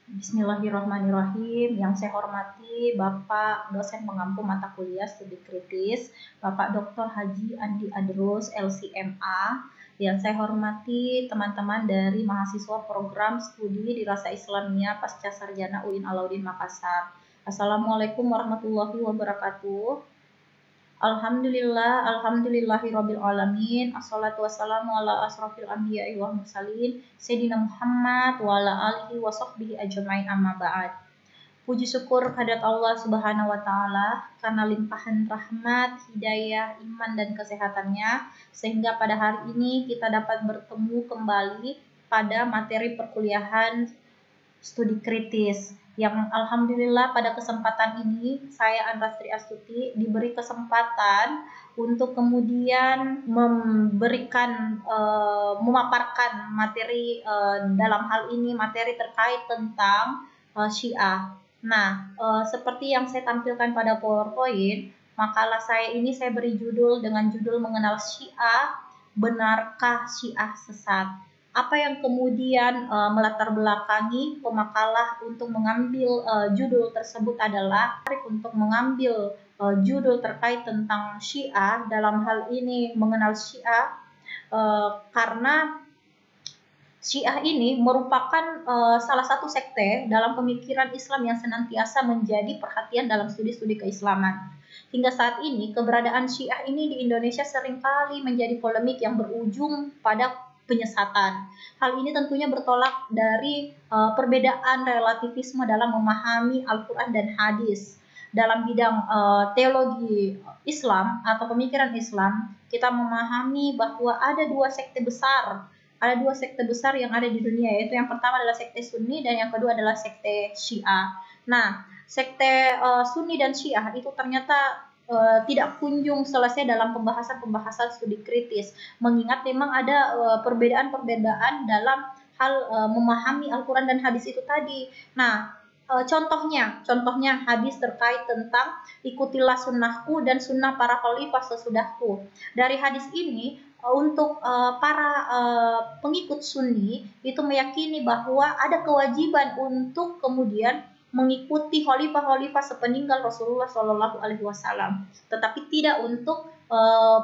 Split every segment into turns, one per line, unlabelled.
Bismillahirrahmanirrahim. Yang saya hormati Bapak dosen pengampu mata kuliah studi kritis, Bapak Dr. Haji Andi Adrus, LCMA. Yang saya hormati teman-teman dari mahasiswa program studi Dirasa Islamiyah Pasca Sarjana UIN Alauddin Makassar. Assalamualaikum warahmatullahi wabarakatuh. Alhamdulillahirabbil alamin. Assalatu wassalamu ala asrofil anbiya'i wal mursalin Sayyidina Muhammad wa ala alihi wa sahbihi ajma'in, amma ba'd. Puji syukur kehadirat Allah Subhanahu wa taala karena limpahan rahmat, hidayah, iman dan kesehatannya sehingga pada hari ini kita dapat bertemu kembali pada materi perkuliahan studi kritis yang alhamdulillah pada kesempatan ini saya Andrastri Astuti diberi kesempatan untuk kemudian memaparkan materi dalam hal ini materi terkait tentang Syiah. Nah, seperti yang saya tampilkan pada PowerPoint, makalah saya ini saya beri judul dengan judul Mengenal Syiah, Benarkah Syiah Sesat? Apa yang kemudian melatar belakangi pemakalah untuk mengambil judul tersebut adalah untuk mengambil judul terkait tentang Syiah, dalam hal ini mengenal Syiah, karena Syiah ini merupakan salah satu sekte dalam pemikiran Islam yang senantiasa menjadi perhatian dalam studi-studi keislaman. Hingga saat ini, keberadaan Syiah ini di Indonesia seringkali menjadi polemik yang berujung pada penyesatan. Hal ini tentunya bertolak dari perbedaan relativisme dalam memahami Al-Quran dan hadis. Dalam bidang teologi Islam atau pemikiran Islam, kita memahami bahwa ada dua sekte besar yang ada di dunia, yaitu yang pertama adalah sekte Sunni dan yang kedua adalah sekte Syiah. Nah, sekte Sunni dan Syiah itu ternyata tidak kunjung selesai dalam pembahasan studi kritis, mengingat memang ada perbedaan-perbedaan dalam hal memahami Al-Quran dan hadis itu tadi. Nah, contohnya hadis terkait tentang ikutilah sunnahku dan sunnah para khalifah sesudahku. Dari hadis ini untuk para pengikut Sunni itu meyakini bahwa ada kewajiban untuk kemudian mengikuti khalifah-khalifah sepeninggal Rasulullah Shallallahu Alaihi Wasallam, tetapi tidak untuk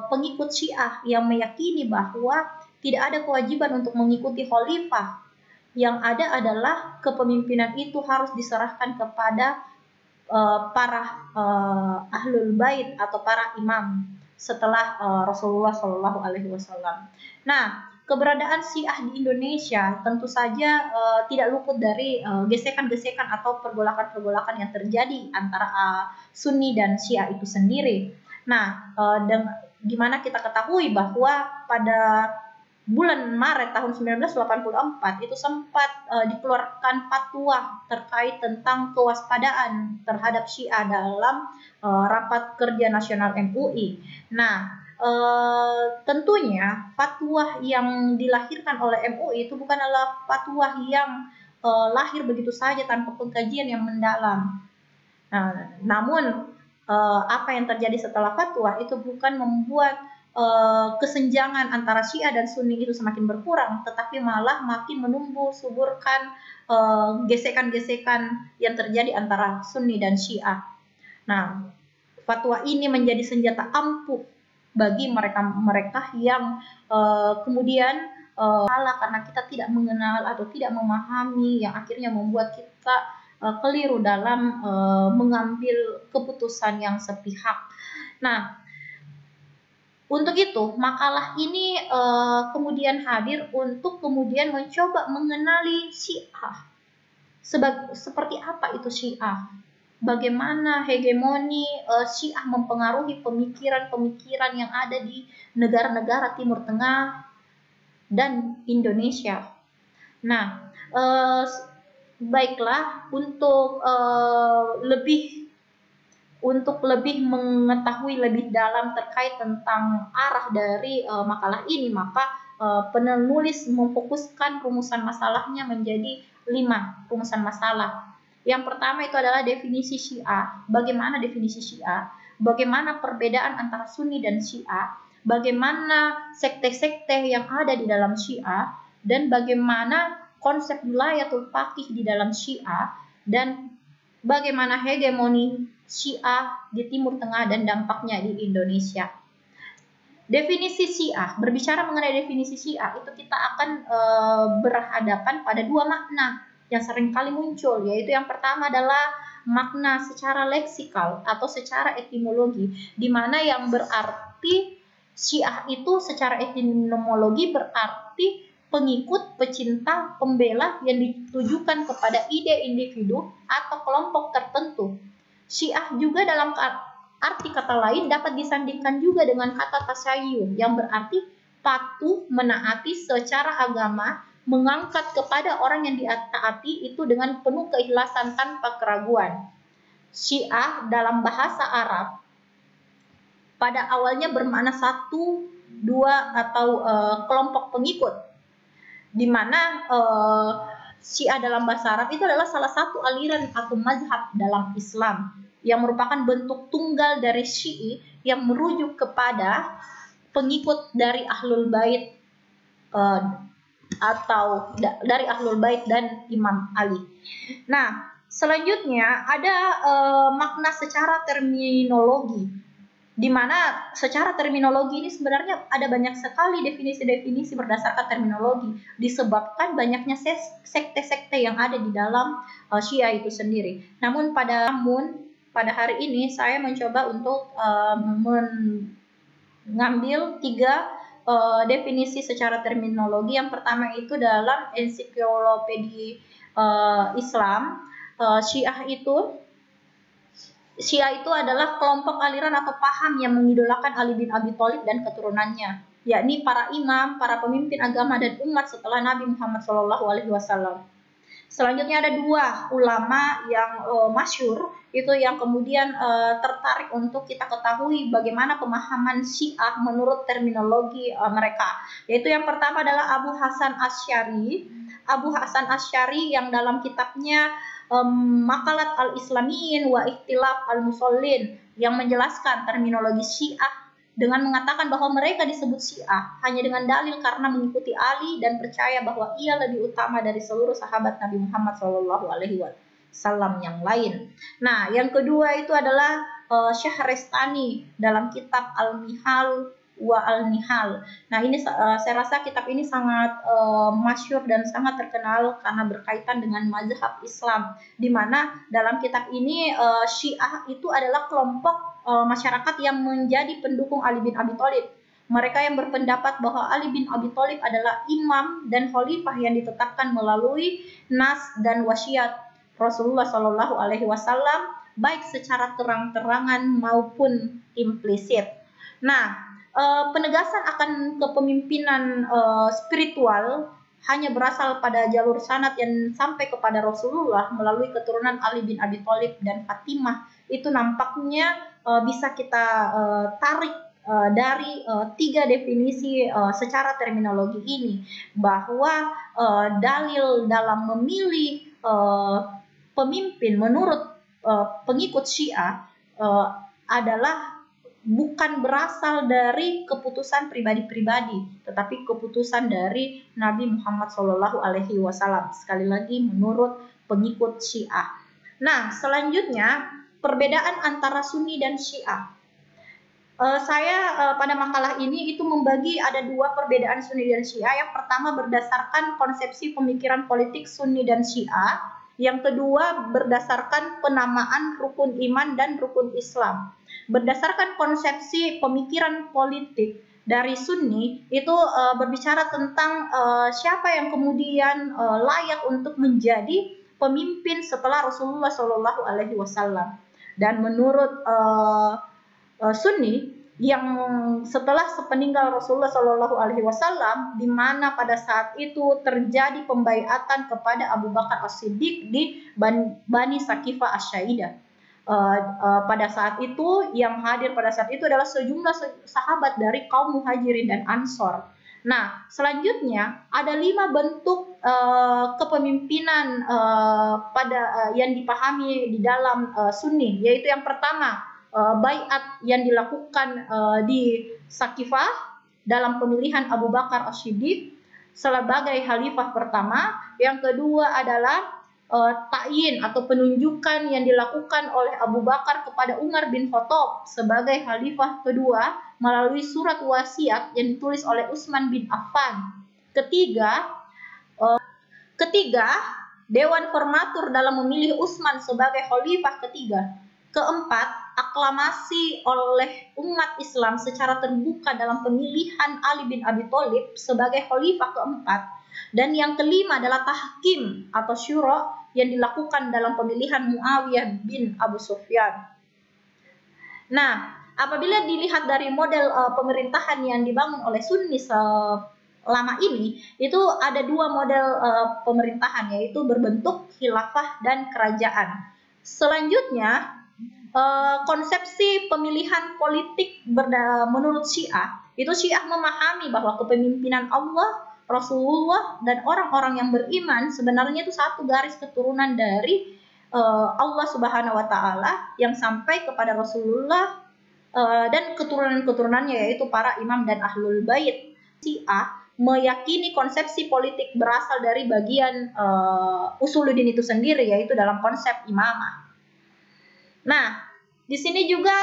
pengikut Syiah yang meyakini bahwa tidak ada kewajiban untuk mengikuti khalifah. Yang ada adalah kepemimpinan itu harus diserahkan kepada para ahlul bait atau para imam setelah Rasulullah Shallallahu Alaihi Wasallam. Nah, keberadaan Syiah di Indonesia tentu saja tidak luput dari gesekan-gesekan atau pergolakan-pergolakan yang terjadi antara Sunni dan Syiah itu sendiri. Nah, gimana kita ketahui bahwa pada bulan Maret tahun 1984 itu sempat dikeluarkan fatwa terkait tentang kewaspadaan terhadap Syiah dalam rapat kerja nasional MUI. Nah, tentunya fatwa yang dilahirkan oleh MUI itu bukanlah fatwa yang lahir begitu saja tanpa pengkajian yang mendalam. Nah, namun apa yang terjadi setelah fatwa itu bukan membuat kesenjangan antara Syiah dan Sunni itu semakin berkurang, tetapi malah makin menumbuh suburkan gesekan-gesekan yang terjadi antara Sunni dan Syiah. Nah, fatwa ini menjadi senjata ampuh bagi mereka yang kemudian salah karena kita tidak mengenal atau tidak memahami, yang akhirnya membuat kita keliru dalam mengambil keputusan yang sepihak. Nah, untuk itu makalah ini kemudian hadir untuk kemudian mencoba mengenali Syiah. Seperti apa itu Syiah? Bagaimana hegemoni Syiah mempengaruhi pemikiran-pemikiran yang ada di negara-negara Timur Tengah dan Indonesia. Nah, baiklah, untuk lebih mengetahui lebih dalam terkait tentang arah dari makalah ini, maka penulis memfokuskan rumusan masalahnya menjadi 5 rumusan masalah. Yang pertama itu adalah definisi Syiah. Bagaimana definisi Syiah? Bagaimana perbedaan antara Sunni dan Syiah? Bagaimana sekte-sekte yang ada di dalam Syiah? Dan bagaimana konsep wilayatul faqih di dalam Syiah dan bagaimana hegemoni Syiah di Timur Tengah dan dampaknya di Indonesia. Definisi Syiah, berbicara mengenai definisi Syiah itu kita akan berhadapan pada dua makna yang sering kali muncul, yaitu yang pertama adalah makna secara leksikal atau secara etimologi, di mana yang berarti Syiah itu secara etimologi berarti pengikut, pecinta, pembela yang ditujukan kepada ide individu atau kelompok tertentu. Syiah juga dalam arti kata lain dapat disandingkan juga dengan kata tasayyuh yang berarti patuh, menaati secara agama, mengangkat kepada orang yang ditaati itu dengan penuh keikhlasan tanpa keraguan. Syiah dalam bahasa Arab pada awalnya bermakna satu, dua atau kelompok pengikut, di mana Syiah dalam bahasa Arab itu adalah salah satu aliran atau mazhab dalam Islam yang merupakan bentuk tunggal dari Syi'i yang merujuk kepada pengikut dari Ahlul Bait atau dari Ahlul Bait dan Imam Ali. Nah, selanjutnya ada makna secara terminologi, di mana secara terminologi ini sebenarnya ada banyak sekali definisi-definisi berdasarkan terminologi disebabkan banyaknya sekte-sekte yang ada di dalam Syiah itu sendiri. Namun pada hari ini saya mencoba untuk mengambil tiga definisi secara terminologi. Yang pertama itu dalam ensiklopedia Islam, Syiah itu adalah kelompok aliran atau paham yang mengidolakan Ali bin Abi Thalib dan keturunannya, yakni para imam, para pemimpin agama dan umat setelah Nabi Muhammad SAW. Selanjutnya ada dua ulama yang masyhur itu yang kemudian tertarik untuk kita ketahui bagaimana pemahaman Syiah menurut terminologi mereka, yaitu yang pertama adalah Abu Hasan Asy'ari. Abu Hasan Asy'ari yang dalam kitabnya Makalat al-Islamiyin wa Ikhtilaf al-Musallin yang menjelaskan terminologi Syiah dengan mengatakan bahwa mereka disebut Syiah hanya dengan dalil karena mengikuti Ali dan percaya bahwa ia lebih utama dari seluruh sahabat Nabi Muhammad SAW yang lain. Nah, yang kedua itu adalah Syahrastani dalam kitab Al-Mihal wa Al-Nihal. Nah, ini saya rasa kitab ini sangat masyhur dan sangat terkenal karena berkaitan dengan mazhab Islam, di mana dalam kitab ini Syiah itu adalah kelompok masyarakat yang menjadi pendukung Ali bin Abi Thalib. Mereka yang berpendapat bahwa Ali bin Abi Thalib adalah imam dan khalifah yang ditetapkan melalui nas dan wasiat Rasulullah SAW, baik secara terang-terangan maupun implisit. Nah, penegasan akan kepemimpinan spiritual hanya berasal pada jalur sanad yang sampai kepada Rasulullah melalui keturunan Ali bin Abi Thalib dan Fatimah. Itu nampaknya bisa kita tarik dari tiga definisi secara terminologi ini, bahwa dalil dalam memilih pemimpin menurut pengikut Syiah adalah bukan berasal dari keputusan pribadi-pribadi, tetapi keputusan dari Nabi Muhammad SAW. Sekali lagi, menurut pengikut Syiah. Nah, selanjutnya perbedaan antara Sunni dan Syiah. Saya pada makalah ini itu membagi ada dua perbedaan Sunni dan Syiah. Yang pertama berdasarkan konsepsi pemikiran politik Sunni dan Syiah. Yang kedua berdasarkan penamaan rukun iman dan rukun Islam. Berdasarkan konsepsi pemikiran politik dari Sunni itu berbicara tentang siapa yang kemudian layak untuk menjadi pemimpin setelah Rasulullah SAW. Dan menurut Sunni, yang setelah sepeninggal Rasulullah SAW, di mana pada saat itu terjadi pembaiatan kepada Abu Bakar As-Siddiq di Bani Sakifah Asy-Syaidah. Pada saat itu yang hadir pada saat itu adalah sejumlah sahabat dari kaum Muhajirin dan Ansor. Nah, selanjutnya ada 5 bentuk kepemimpinan yang dipahami di dalam Sunni, yaitu yang pertama baiat yang dilakukan di Sakifah dalam pemilihan Abu Bakar As-Siddiq sebagai khalifah pertama. Yang kedua adalah ta'yin atau penunjukan yang dilakukan oleh Abu Bakar kepada Umar bin Khattab sebagai khalifah kedua melalui surat wasiat yang ditulis oleh Utsman bin Affan. Ketiga, Dewan Formatur dalam memilih Utsman sebagai khalifah ketiga. Keempat, aklamasi oleh umat Islam secara terbuka dalam pemilihan Ali bin Abi Thalib sebagai khalifah keempat. Dan yang kelima adalah tahkim atau syura yang dilakukan dalam pemilihan Muawiyah bin Abu Sufyan. Nah, apabila dilihat dari model pemerintahan yang dibangun oleh Sunni lama ini, itu ada dua model pemerintahan, yaitu berbentuk khilafah dan kerajaan. Selanjutnya, konsepsi pemilihan politik menurut Syiah, itu Syiah memahami bahwa kepemimpinan Allah, Rasulullah, dan orang-orang yang beriman sebenarnya itu satu garis keturunan dari Allah Subhanahu wa Ta'ala yang sampai kepada Rasulullah dan keturunan-keturunannya, yaitu para imam dan ahlul bait. Syiah meyakini konsepsi politik berasal dari bagian usuluddin itu sendiri, yaitu dalam konsep imamah. Nah, di sini juga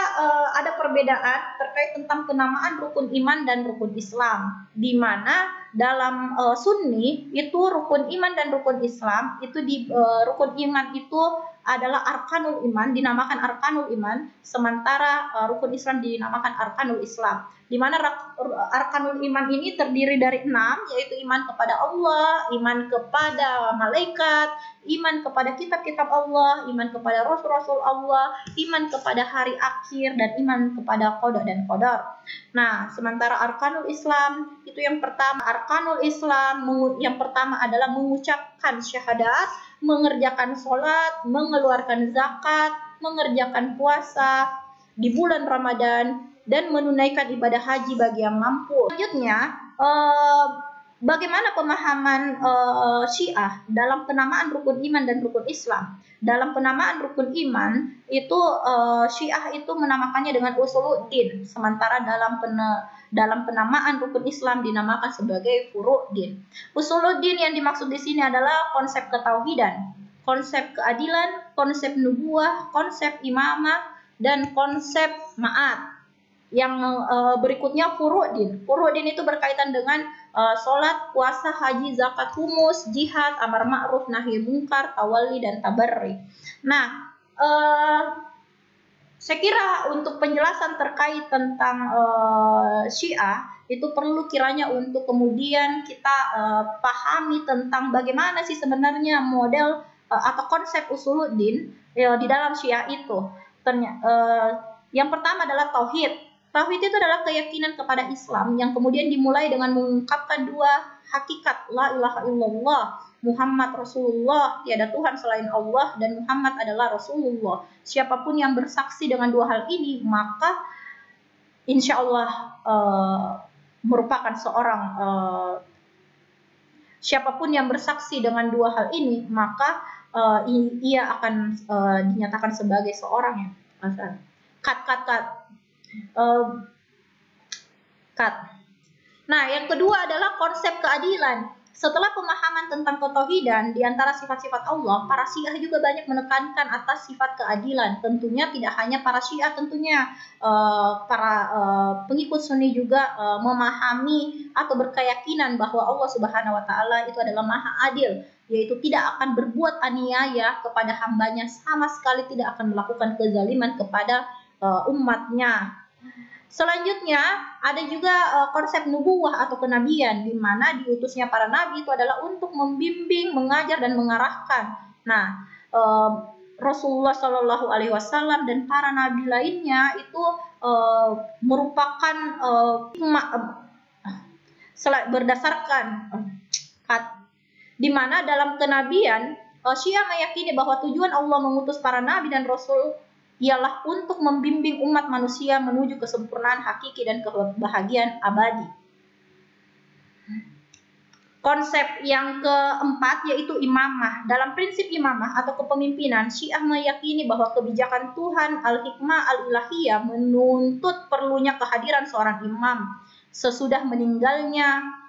ada perbedaan terkait tentang penamaan rukun iman dan rukun Islam, di mana dalam Sunni itu rukun iman dan rukun Islam itu rukun iman itu adalah arkanul iman, dinamakan arkanul iman, sementara rukun Islam dinamakan arkanul Islam. Di mana arkanul iman ini terdiri dari 6, yaitu iman kepada Allah, iman kepada malaikat, iman kepada kitab-kitab Allah, iman kepada rasul-rasul Allah, iman kepada hari akhir, dan iman kepada qada dan qadar. Nah, sementara arkanul Islam itu yang pertama, arkanul Islam yang pertama adalah mengucapkan syahadat, mengerjakan sholat, mengeluarkan zakat, mengerjakan puasa di bulan Ramadan, dan menunaikan ibadah haji bagi yang mampu. Selanjutnya, bagaimana pemahaman Syiah dalam penamaan rukun iman dan rukun Islam? Dalam penamaan rukun iman itu Syiah itu menamakannya dengan usuluddin, sementara dalam penamaan rukun Islam dinamakan sebagai furu'din. Usuluddin yang dimaksud di sini adalah konsep ketauhidan, konsep keadilan, konsep nubuah, konsep imamah, dan konsep ma'at. Yang berikutnya furu'din. Furu'din itu berkaitan dengan sholat, puasa, haji, zakat, humus, jihad, amar ma'ruf, nahi mungkar, tawalli, dan tabarri. Nah, saya kira untuk penjelasan terkait tentang Syiah itu perlu kiranya untuk kemudian kita pahami tentang bagaimana sih sebenarnya model atau konsep usuluddin di dalam Syiah itu. Yang pertama adalah tauhid. Tauhid itu adalah keyakinan kepada Islam yang kemudian dimulai dengan mengungkapkan dua hakikat, la ilaha illallah, Muhammad Rasulullah, tiada Tuhan selain Allah, dan Muhammad adalah Rasulullah. Siapapun yang bersaksi dengan dua hal ini, maka insya Allah merupakan seorang siapapun yang bersaksi dengan dua hal ini, maka ia akan dinyatakan sebagai seorang yang Nah, yang kedua adalah konsep keadilan. Setelah pemahaman tentang ketauhidan di antara sifat-sifat Allah, para Syiah juga banyak menekankan atas sifat keadilan. Tentunya tidak hanya para Syiah, tentunya para pengikut Sunni juga memahami atau berkeyakinan bahwa Allah Subhanahu wa Ta'ala itu adalah Maha Adil, yaitu tidak akan berbuat aniaya kepada hambanya, sama sekali tidak akan melakukan kezaliman kepada umatnya. Selanjutnya ada juga konsep nubuwah atau kenabian, di mana diutusnya para nabi itu adalah untuk membimbing, mengajar, dan mengarahkan. Nah, Rasulullah Shallallahu Alaihi Wasallam dan para nabi lainnya itu merupakan berdasarkan di mana dalam kenabian Syiah meyakini bahwa tujuan Allah mengutus para nabi dan rasul ialah untuk membimbing umat manusia menuju kesempurnaan hakiki dan kebahagiaan abadi. Konsep yang keempat yaitu imamah. Dalam prinsip imamah atau kepemimpinan, Syiah meyakini bahwa kebijakan Tuhan al-hikmah al-ilahiyah menuntut perlunya kehadiran seorang imam sesudah meninggalnya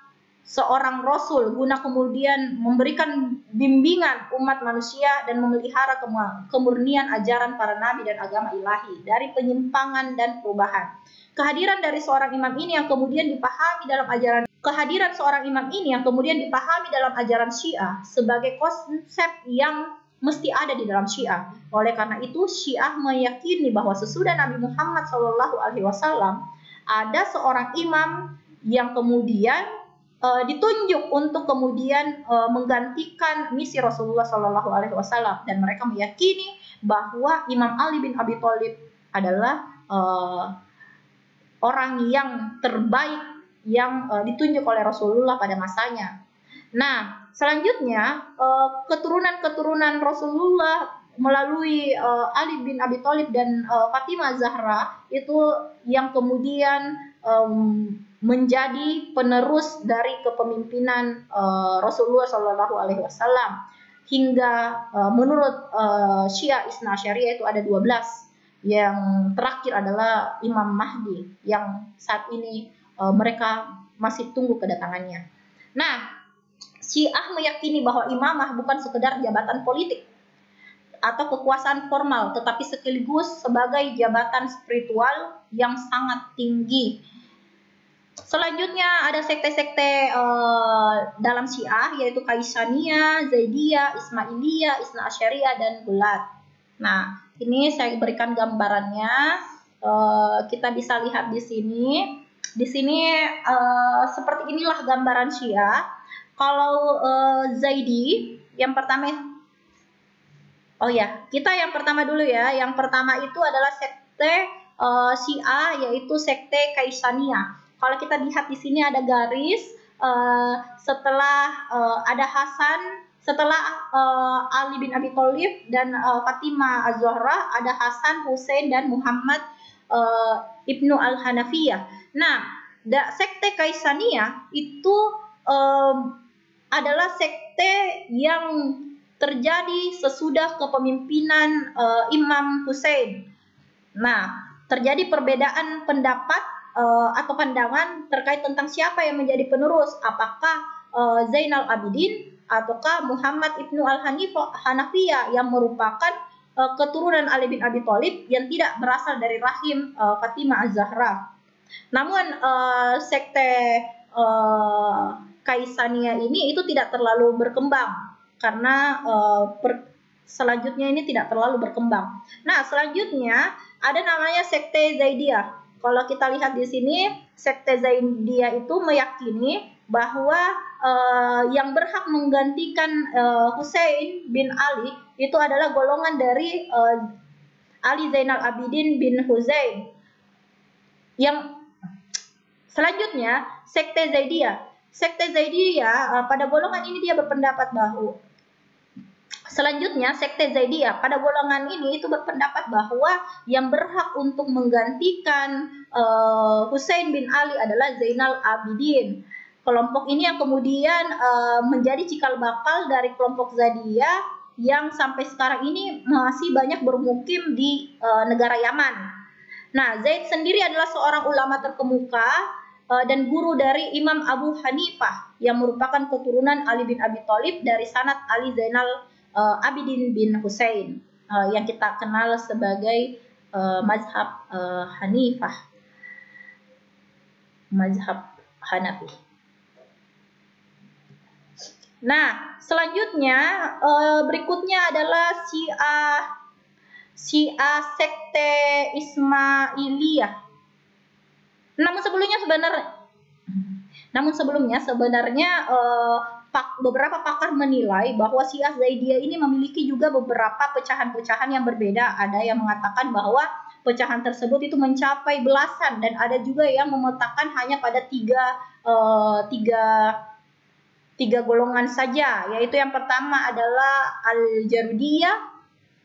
seorang rasul guna kemudian memberikan bimbingan umat manusia dan memelihara kemurnian ajaran para nabi dan agama ilahi dari penyimpangan dan perubahan. Kehadiran dari seorang imam ini yang kemudian dipahami dalam ajaran Syiah sebagai konsep yang mesti ada di dalam Syiah. Oleh karena itu, Syiah meyakini bahwa sesudah Nabi Muhammad SAW ada seorang imam yang kemudian ditunjuk untuk kemudian menggantikan misi Rasulullah SAW, dan mereka meyakini bahwa Imam Ali bin Abi Thalib adalah orang yang terbaik yang ditunjuk oleh Rasulullah pada masanya. Nah, selanjutnya keturunan Rasulullah melalui Ali bin Abi Thalib dan Fatimah Zahra itu yang kemudian menjadi penerus dari kepemimpinan Rasulullah SAW, hingga menurut Syiah Isna Asyariyah itu ada 12. Yang terakhir adalah Imam Mahdi yang saat ini mereka masih tunggu kedatangannya. Nah, Syiah meyakini bahwa imamah bukan sekedar jabatan politik atau kekuasaan formal, tetapi sekaligus sebagai jabatan spiritual yang sangat tinggi. Selanjutnya ada sekte-sekte dalam Syiah, yaitu Kaisaniyah, Zaidiyah, Ismailiyah, Isna Asyariyah, dan Gulat. Nah, ini saya berikan gambarannya. Kita bisa lihat di sini. Di sini seperti inilah gambaran Syiah. Kalau Zaidi, yang pertama, kita yang pertama dulu ya. Yang pertama itu adalah sekte Syiah, yaitu sekte Kaisaniyah. Kalau kita lihat di sini ada garis, setelah ada Hasan, setelah Ali bin Abi Thalib dan Fatimah Az-Zahra, ada Hasan, Husain, dan Muhammad Ibnu Al-Hanafiyah. Nah, sekte Kaisaniyah itu adalah sekte yang terjadi sesudah kepemimpinan Imam Husain. Nah, terjadi perbedaan pendapat atau pandangan terkait tentang siapa yang menjadi penerus, apakah Zainal Abidin ataukah Muhammad Ibnu Al-Hanafiyah yang merupakan keturunan Ali bin Abi Thalib yang tidak berasal dari rahim Fatimah Az-Zahra. Namun sekte Kaisaniyah ini itu tidak terlalu berkembang karena selanjutnya ini tidak terlalu berkembang. Nah, selanjutnya ada namanya sekte Zaidiyah. Kalau kita lihat di sini, sekte Zaidiyah itu meyakini bahwa yang berhak menggantikan Husain bin Ali itu adalah golongan dari Ali Zainal Abidin bin Husain. Yang selanjutnya sekte Zaidiyah. Sekte Zaidiyah pada golongan ini dia berpendapat bahwa pada golongan ini itu berpendapat bahwa yang berhak untuk menggantikan Husain bin Ali adalah Zainal Abidin. Kelompok ini yang kemudian menjadi cikal bakal dari kelompok Zaidiyah yang sampai sekarang ini masih banyak bermukim di negara Yaman. Nah, Zaid sendiri adalah seorang ulama terkemuka dan guru dari Imam Abu Hanifah yang merupakan keturunan Ali bin Abi Thalib dari sanad Ali Zainal Abidin bin Husain yang kita kenal sebagai mazhab Hanifah, mazhab Hanafi. Nah, selanjutnya berikutnya adalah Syiah sekte Ismailiyah. Namun sebelumnya sebenarnya beberapa pakar menilai bahwa Syiah Zaidiyah ini memiliki juga beberapa pecahan-pecahan yang berbeda. Ada yang mengatakan bahwa pecahan tersebut itu mencapai belasan, dan ada juga yang memetakan hanya pada tiga golongan saja, yaitu yang pertama adalah Al-Jarudiyah,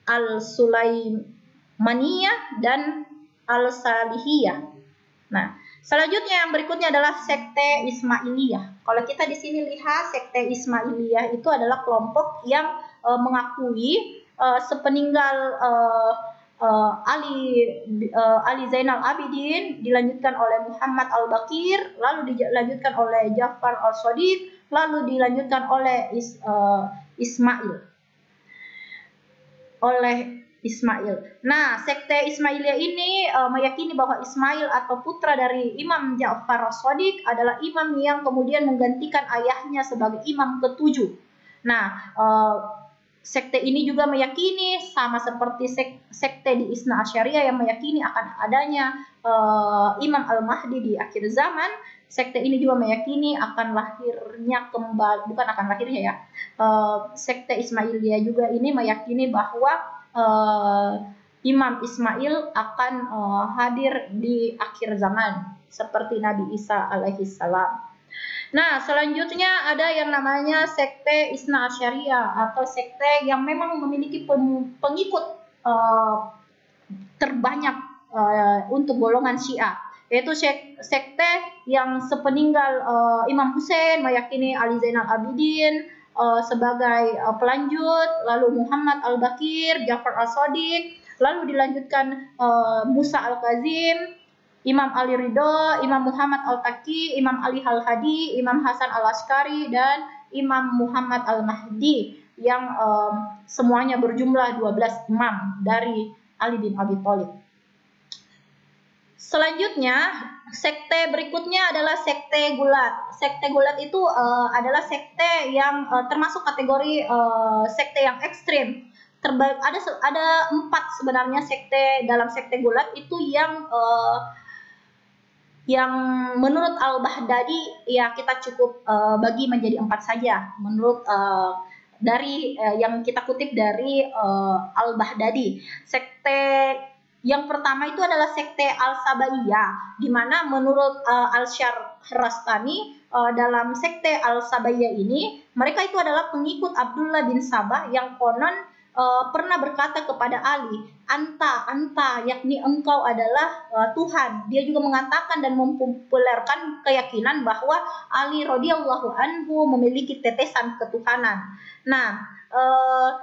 Al-Sulaimaniyah, dan Al-Salihiyah. Nah, selanjutnya yang berikutnya adalah sekte Ismailiyah. Kalau kita di sini lihat, sekte Ismailiyah itu adalah kelompok yang mengakui sepeninggal Ali Zainal Abidin, dilanjutkan oleh Muhammad Al-Baqir, lalu dilanjutkan oleh Ja'far Al-Shadiq, lalu dilanjutkan oleh Ismail. Nah, sekte Ismailiyah ini meyakini bahwa Ismail atau putra dari Imam Ja'far As-Shadiq adalah imam yang kemudian menggantikan ayahnya sebagai imam ketujuh. Nah, sekte ini juga meyakini sama seperti sekte di Isna Asyariyah yang meyakini akan adanya Imam Al-Mahdi di akhir zaman. Sekte ini juga meyakini akan lahirnya kembali, bukan akan lahirnya ya. Sekte Ismailiyah juga ini meyakini bahwa Imam Ismail akan hadir di akhir zaman seperti Nabi Isa alaihi salam. Nah, selanjutnya ada yang namanya sekte Isna Asyariyah atau sekte yang memang memiliki pengikut terbanyak untuk golongan Syiah, yaitu sekte yang sepeninggal Imam Hussein meyakini Ali Zainal Abidin sebagai pelanjut, lalu Muhammad Al-Baqir, Ja'far As-Shadiq, lalu dilanjutkan Musa Al-Kazim, Imam Ali Ridho, Imam Muhammad Al-Taqi, Imam Ali Al-Hadi, Imam Hasan Al-Askari, dan Imam Muhammad Al-Mahdi yang semuanya berjumlah 12 imam dari Ali bin Abi Thalib. Selanjutnya, sekte berikutnya adalah sekte Gulat. Sekte Gulat itu adalah sekte yang termasuk kategori sekte yang ekstrim. Ada 4 sebenarnya sekte dalam sekte Gulat itu yang menurut Al-Baghdadi ya kita cukup bagi menjadi 4 saja menurut dari yang kita kutip dari Al-Baghdadi. Sekte yang pertama itu adalah sekte Al-Sabaiyah, di mana menurut Al-Syahrastani dalam sekte Al-Sabaiyah ini mereka itu adalah pengikut Abdullah bin Sabah yang konon pernah berkata kepada Ali, anta, yakni engkau adalah Tuhan. Dia juga mengatakan dan mempopulerkan keyakinan bahwa Ali radhiyallahu anhu memiliki tetesan ketuhanan. Nah,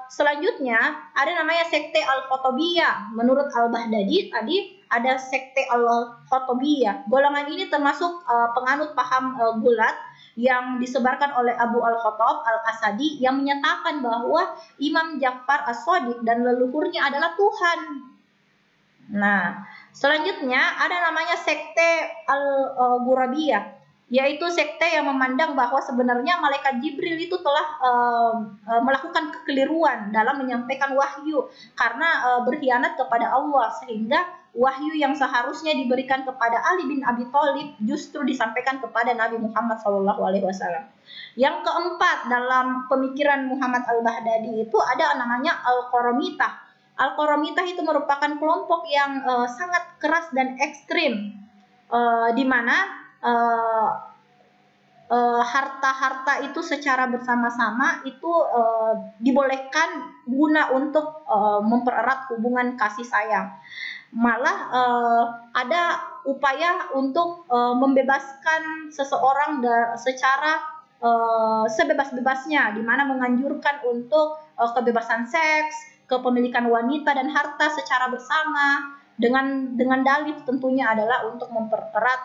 selanjutnya ada namanya sekte Al-Khotobiyah. Menurut Al-Baghdadi tadi ada sekte Al-Khotobiyah. Golongan ini termasuk penganut paham Gulat yang disebarkan oleh Abu Al-Khattab Al-Asadi yang menyatakan bahwa Imam Ja'far As-Shadiq dan leluhurnya adalah Tuhan. Nah, selanjutnya ada namanya sekte Al-Ghurabiyah, yaitu sekte yang memandang bahwa sebenarnya malaikat Jibril itu telah melakukan kekeliruan dalam menyampaikan wahyu karena berkhianat kepada Allah, sehingga wahyu yang seharusnya diberikan kepada Ali bin Abi Thalib justru disampaikan kepada Nabi Muhammad SAW. Yang keempat dalam pemikiran Muhammad Al-Baghdadi itu ada namanya Al-Qoromitah. Al-Qoromitah itu merupakan kelompok yang sangat keras dan ekstrim, di mana harta-harta itu secara bersama-sama itu dibolehkan guna untuk mempererat hubungan kasih sayang. Malah ada upaya untuk membebaskan seseorang secara sebebas-bebasnya, di mana menganjurkan untuk kebebasan seks, kepemilikan wanita dan harta secara bersama dengan dalih tentunya adalah untuk mempererat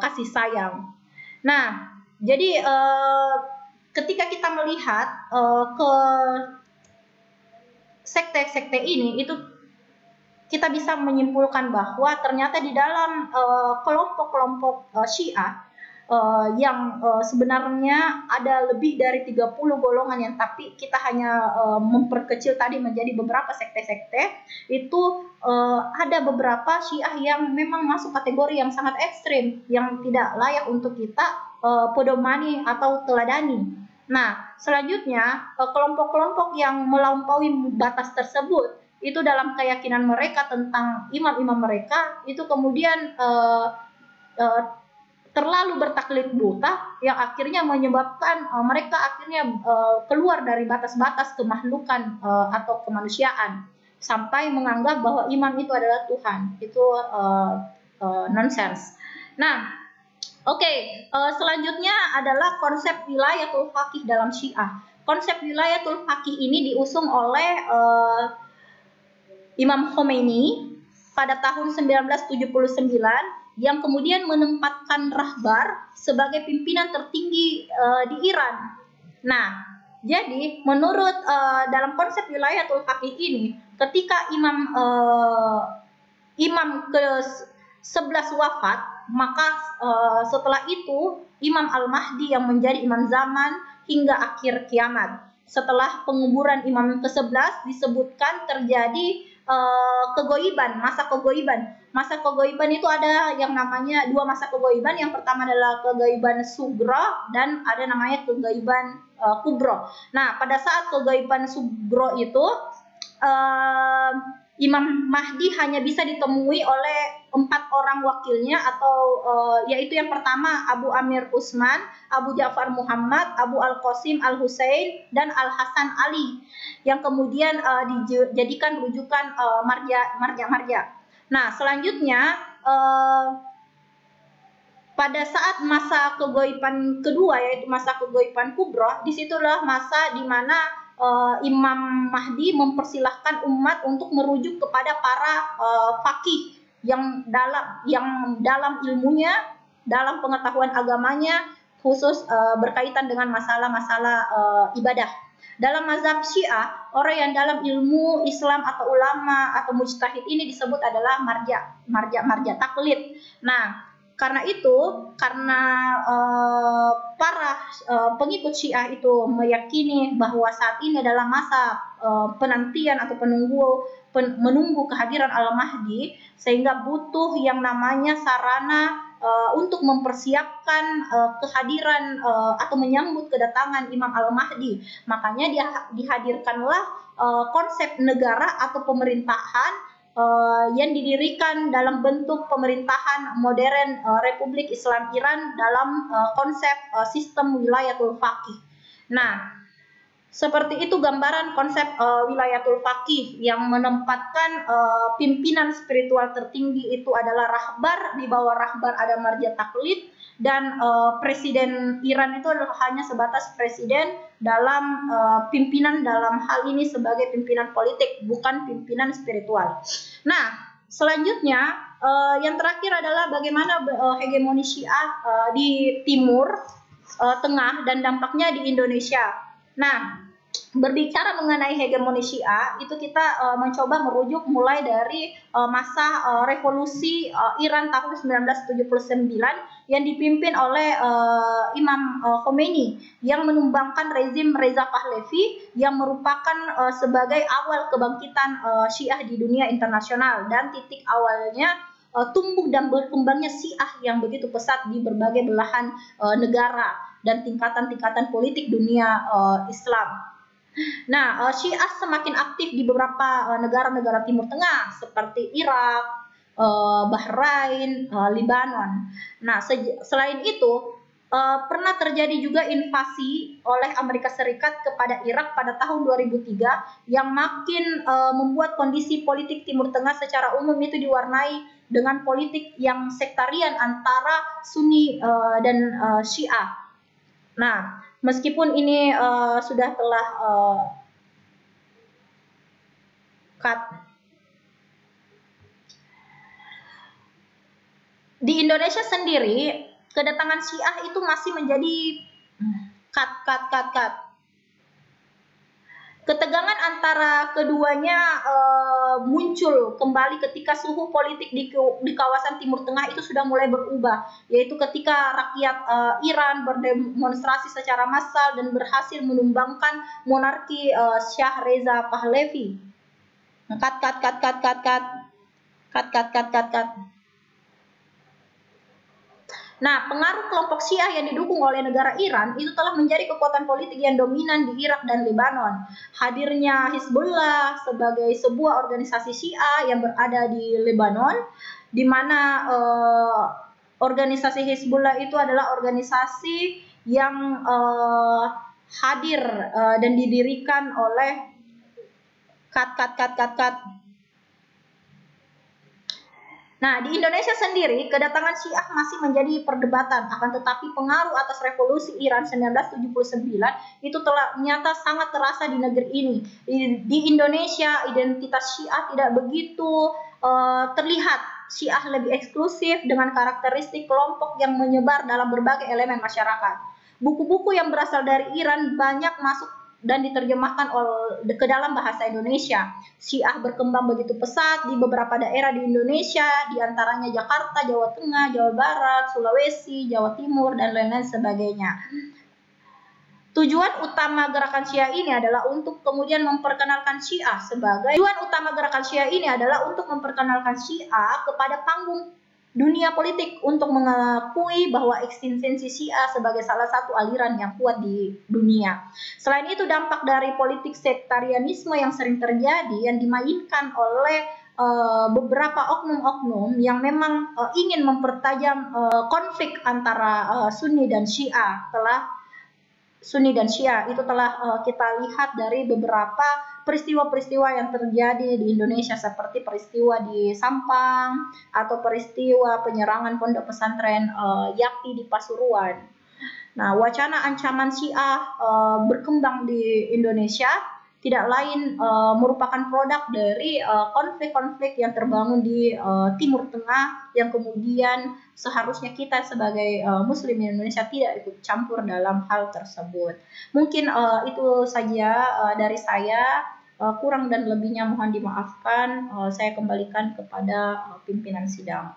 kasih sayang. Nah, jadi ketika kita melihat ke sekte-sekte ini, itu kita bisa menyimpulkan bahwa ternyata di dalam kelompok-kelompok Syiah yang sebenarnya ada lebih dari 30 golongan yang tapi kita hanya memperkecil tadi menjadi beberapa sekte-sekte, itu ada beberapa Syiah yang memang masuk kategori yang sangat ekstrim yang tidak layak untuk kita pedomani atau teladani. Nah, selanjutnya kelompok-kelompok yang melampaui batas tersebut itu dalam keyakinan mereka tentang imam-imam mereka itu kemudian terlalu bertaklid buta yang akhirnya menyebabkan mereka akhirnya keluar dari batas-batas kemakhlukan atau kemanusiaan sampai menganggap bahwa imam itu adalah Tuhan. Itu nonsense. Nah, selanjutnya adalah konsep wilayatul faqih dalam Syiah. Konsep wilayatul faqih ini diusung oleh Imam Khomeini pada tahun 1979 yang kemudian menempatkan Rahbar sebagai pimpinan tertinggi di Iran. Nah, jadi menurut dalam konsep wilayatul faqih ini, ketika imam ke-11 wafat, maka setelah itu Imam Al-Mahdi yang menjadi imam zaman hingga akhir kiamat. Setelah penguburan imam ke-11 disebutkan terjadi kegoiban, masa kegoiban. Masa kegoiban itu ada yang namanya dua masa kegoiban. Yang pertama adalah kegoiban sugro dan ada namanya kegoiban kubro. Nah, pada saat kegoiban sugro itu Imam Mahdi hanya bisa ditemui oleh 4 orang wakilnya atau yaitu yang pertama Abu Amir Utsman, Abu Ja'far Muhammad, Abu Al-Qasim Al-Husain, dan Al-Hasan Ali yang kemudian dijadikan rujukan marja. Nah, selanjutnya pada saat masa kegoiban kedua yaitu masa kegoiban kubro, disitulah masa di mana Imam Mahdi mempersilahkan umat untuk merujuk kepada para faqih yang dalam ilmunya, dalam pengetahuan agamanya, khusus berkaitan dengan masalah-masalah ibadah. Dalam mazhab Syiah, orang yang dalam ilmu Islam atau ulama atau mujtahid ini disebut adalah marja taklid. Nah, karena para pengikut Syiah itu meyakini bahwa saat ini adalah masa penantian atau menunggu kehadiran Al-Mahdi, sehingga butuh yang namanya sarana untuk mempersiapkan kehadiran atau menyambut kedatangan Imam Al-Mahdi. Makanya dihadirkanlah konsep negara atau pemerintahan yang didirikan dalam bentuk pemerintahan modern Republik Islam Iran dalam konsep sistem wilayatul faqih. Nah, seperti itu gambaran konsep wilayatul faqih yang menempatkan pimpinan spiritual tertinggi itu adalah rahbar, di bawah rahbar ada marja taklid, dan presiden Iran itu adalah hanya sebatas presiden dalam pimpinan dalam hal ini sebagai pimpinan politik, bukan pimpinan spiritual. Nah, selanjutnya yang terakhir adalah bagaimana hegemoni Syiah di Timur Tengah dan dampaknya di Indonesia. Nah, berbicara mengenai hegemoni Syiah, itu kita mencoba merujuk mulai dari masa revolusi Iran tahun 1979 yang dipimpin oleh Imam Khomeini yang menumbangkan rezim Reza Pahlavi yang merupakan sebagai awal kebangkitan Syiah di dunia internasional dan titik awalnya tumbuh dan berkembangnya Syiah yang begitu pesat di berbagai belahan negara dan tingkatan-tingkatan politik dunia Islam. Nah, Syiah semakin aktif di beberapa negara-negara Timur Tengah seperti Irak, Bahrain, Lebanon. Nah, selain itu pernah terjadi juga invasi oleh Amerika Serikat kepada Irak pada tahun 2003 yang makin membuat kondisi politik Timur Tengah secara umum itu diwarnai dengan politik yang sektarian antara Sunni dan Syiah. Nah, meskipun ini telah cut. Di Indonesia sendiri, kedatangan Syiah itu masih menjadi cut. Ketegangan antara keduanya muncul kembali ketika suhu politik di kawasan Timur Tengah itu sudah mulai berubah, yaitu ketika rakyat Iran berdemonstrasi secara massal dan berhasil menumbangkan monarki Shah Reza Pahlavi. Nah, pengaruh kelompok Syiah yang didukung oleh negara Iran itu telah menjadi kekuatan politik yang dominan di Irak dan Lebanon. Hadirnya Hizbullah sebagai sebuah organisasi Syiah yang berada di Lebanon, di mana organisasi Hizbullah itu adalah organisasi yang hadir dan didirikan oleh Nah, di Indonesia sendiri, kedatangan Syiah masih menjadi perdebatan. Akan tetapi pengaruh atas revolusi Iran 1979 itu telah nyata sangat terasa di negeri ini. Di Indonesia, identitas Syiah tidak begitu terlihat. Syiah lebih eksklusif dengan karakteristik kelompok yang menyebar dalam berbagai elemen masyarakat. Buku-buku yang berasal dari Iran banyak masuk dan diterjemahkan ke dalam bahasa Indonesia. Syiah berkembang begitu pesat di beberapa daerah di Indonesia, di antaranya Jakarta, Jawa Tengah, Jawa Barat, Sulawesi, Jawa Timur, dan lain-lain sebagainya. Tujuan utama gerakan Syiah ini adalah untuk kemudian memperkenalkan Syiah kepada panggung dunia politik untuk mengakui bahwa eksistensi Syiah sebagai salah satu aliran yang kuat di dunia. Selain itu, dampak dari politik sektarianisme yang sering terjadi yang dimainkan oleh beberapa oknum-oknum yang memang ingin mempertajam konflik antara Sunni dan Syiah itu telah kita lihat dari beberapa peristiwa-peristiwa yang terjadi di Indonesia, seperti peristiwa di Sampang atau peristiwa penyerangan pondok pesantren YAPI di Pasuruan. Nah, wacana ancaman Syiah berkembang di Indonesia tidak lain merupakan produk dari konflik-konflik yang terbangun di Timur Tengah, yang kemudian seharusnya kita sebagai Muslim Indonesia tidak ikut campur dalam hal tersebut. Mungkin itu saja dari saya. Kurang dan lebihnya mohon dimaafkan. Saya kembalikan kepada pimpinan sidang.